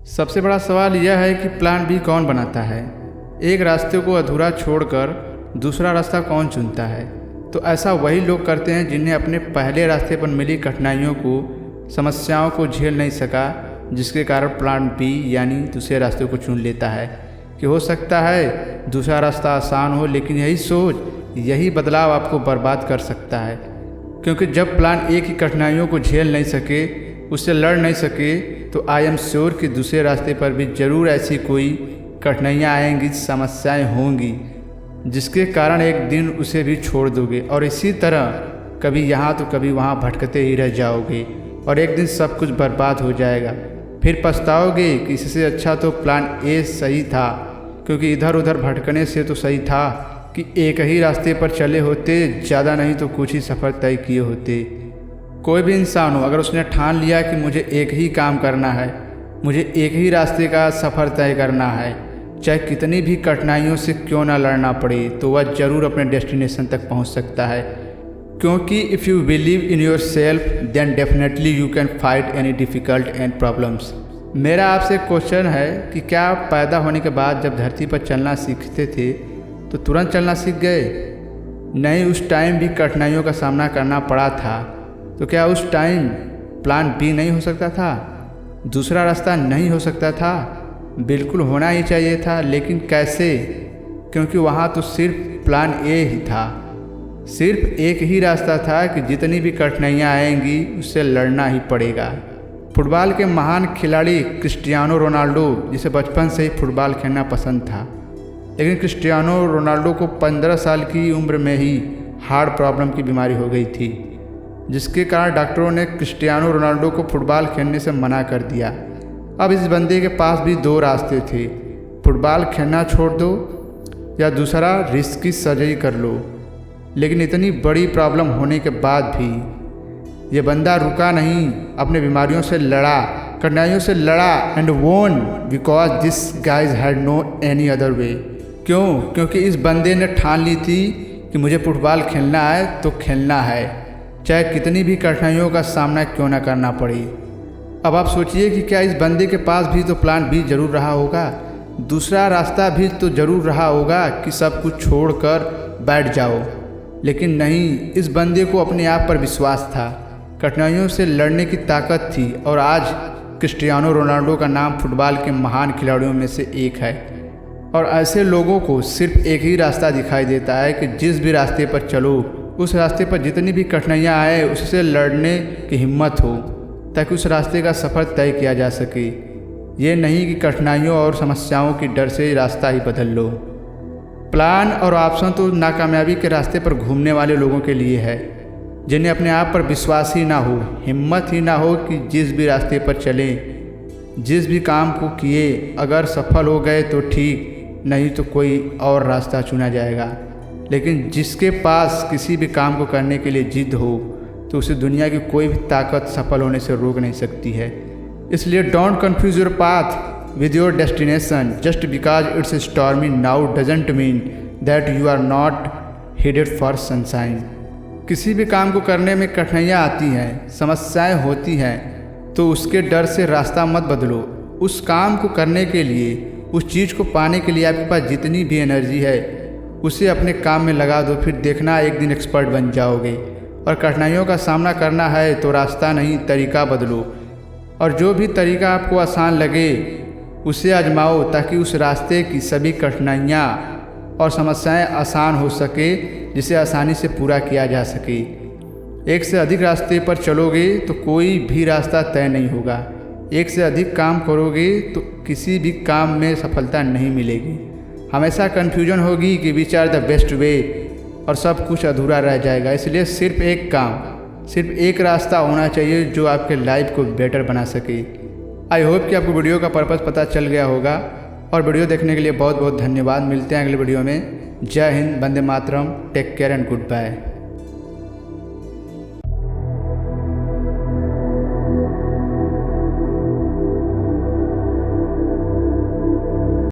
सबसे बड़ा सवाल यह है कि प्लान बी कौन बनाता है। एक रास्ते को अधूरा छोड़कर दूसरा रास्ता कौन चुनता है। तो ऐसा वही लोग करते हैं जिन्हें अपने पहले रास्ते पर मिली कठिनाइयों को, समस्याओं को झेल नहीं सका, जिसके कारण प्लान बी यानी दूसरे रास्ते को चुन लेता है कि हो सकता है दूसरा रास्ता आसान हो, लेकिन यही सोच, यही बदलाव आपको बर्बाद कर सकता है। क्योंकि जब प्लान ए की कठिनाइयों को झेल नहीं सके, उससे लड़ नहीं सके, तो आई एम श्योर कि दूसरे रास्ते पर भी ज़रूर ऐसी कोई कठिनाइयाँ आएंगी, समस्याएं होंगी, जिसके कारण एक दिन उसे भी छोड़ दोगे और इसी तरह कभी यहाँ तो कभी वहाँ भटकते ही रह जाओगे और एक दिन सब कुछ बर्बाद हो जाएगा। फिर पछताओगे कि इससे अच्छा तो प्लान ए सही था, क्योंकि इधर उधर भटकने से तो सही था कि एक ही रास्ते पर चले होते, ज़्यादा नहीं तो कुछ ही सफ़र तय किए होते। कोई भी इंसान हो, अगर उसने ठान लिया कि मुझे एक ही काम करना है, मुझे एक ही रास्ते का सफ़र तय करना है, चाहे कितनी भी कठिनाइयों से क्यों ना लड़ना पड़े, तो वह ज़रूर अपने डेस्टिनेशन तक पहुंच सकता है। क्योंकि if you believe in yourself then definitely you can fight any difficult and problems. मेरा आपसे क्वेश्चन है कि क्या आप पैदा होने के बाद जब धरती पर चलना सीखते थे तो तुरंत चलना सीख गए? नहीं, उस टाइम भी कठिनाइयों का सामना करना पड़ा था। तो क्या उस टाइम प्लान बी नहीं हो सकता था? दूसरा रास्ता नहीं हो सकता था? बिल्कुल होना ही चाहिए था, लेकिन कैसे? क्योंकि वहाँ तो सिर्फ प्लान ए ही था। सिर्फ एक ही रास्ता था कि जितनी भी कठिनाइयाँ आएंगी उससे लड़ना ही पड़ेगा। फुटबॉल के महान खिलाड़ी क्रिस्टियानो रोनाल्डो, जिसे बचपन से ही फुटबॉल खेलना पसंद था, लेकिन क्रिस्टियानो रोनाल्डो को 15 साल की उम्र में ही हार्ट प्रॉब्लम की बीमारी हो गई थी, जिसके कारण डॉक्टरों ने क्रिस्टियानो रोनाल्डो को फुटबॉल खेलने से मना कर दिया। अब इस बंदे के पास भी दो रास्ते थे, फुटबॉल खेलना छोड़ दो या दूसरा रिस्क की सर्जरी कर लो। लेकिन इतनी बड़ी प्रॉब्लम होने के बाद भी ये बंदा रुका नहीं, अपने बीमारियों से लड़ा, कठिनाइयों से लड़ा and won because this guys had no any other way. क्यों? क्योंकि इस बंदे ने ठान ली थी कि मुझे फुटबॉल खेलना है तो खेलना है, चाहे कितनी भी कठिनाइयों का सामना क्यों ना करना पड़े। अब आप सोचिए कि क्या इस बंदे के पास भी तो प्लान बी जरूर रहा होगा, दूसरा रास्ता भी तो जरूर रहा होगा कि सब कुछ छोड़कर बैठ जाओ। लेकिन नहीं, इस बंदे को अपने आप पर विश्वास था, कठिनाइयों से लड़ने की ताकत थी और आज क्रिस्टियानो रोनाल्डो का नाम फुटबॉल के महान खिलाड़ियों में से एक है। और ऐसे लोगों को सिर्फ एक ही रास्ता दिखाई देता है कि जिस भी रास्ते पर चलो, उस रास्ते पर जितनी भी कठिनाइयाँ आए उससे लड़ने की हिम्मत हो, ताकि उस रास्ते का सफ़र तय किया जा सके। ये नहीं कि कठिनाइयों और समस्याओं की डर से रास्ता ही बदल लो। प्लान और ऑप्शन तो नाकामयाबी के रास्ते पर घूमने वाले लोगों के लिए है, जिन्हें अपने आप पर विश्वास ही ना हो, हिम्मत ही ना हो कि जिस भी रास्ते पर चलें, जिस भी काम को किए, अगर सफल हो गए तो ठीक, नहीं तो कोई और रास्ता चुना जाएगा। लेकिन जिसके पास किसी भी काम को करने के लिए जिद हो, तो उसे दुनिया की कोई भी ताकत सफल होने से रोक नहीं सकती है। इसलिए don't confuse your path with your destination. Just because it's stormy now doesn't mean that you are not headed for sunshine. किसी भी काम को करने में कठिनाइयाँ आती हैं, समस्याएं होती हैं, तो उसके डर से रास्ता मत बदलो। उस काम को करने के लिए, उस चीज़ को पाने के लिए आपके पास जितनी भी एनर्जी है उसे अपने काम में लगा दो, फिर देखना एक दिन एक्सपर्ट बन जाओगे। और कठिनाइयों का सामना करना है तो रास्ता नहीं, तरीका बदलो, और जो भी तरीका आपको आसान लगे उसे आजमाओ, ताकि उस रास्ते की सभी कठिनाइयाँ और समस्याएं आसान हो सके, जिसे आसानी से पूरा किया जा सके। एक से अधिक रास्ते पर चलोगे तो कोई भी रास्ता तय नहीं होगा। एक से अधिक काम करोगे तो किसी भी काम में सफलता नहीं मिलेगी। हमेशा कन्फ्यूजन होगी कि which are the best way, और सब कुछ अधूरा रह जाएगा। इसलिए सिर्फ एक काम, सिर्फ एक रास्ता होना चाहिए जो आपके लाइफ को बेटर बना सके। आई होप कि आपको वीडियो का पर्पज़ पता चल गया होगा, और वीडियो देखने के लिए बहुत बहुत धन्यवाद। मिलते हैं अगले वीडियो में। जय हिंद, वंदे मातरम, take care and good bye.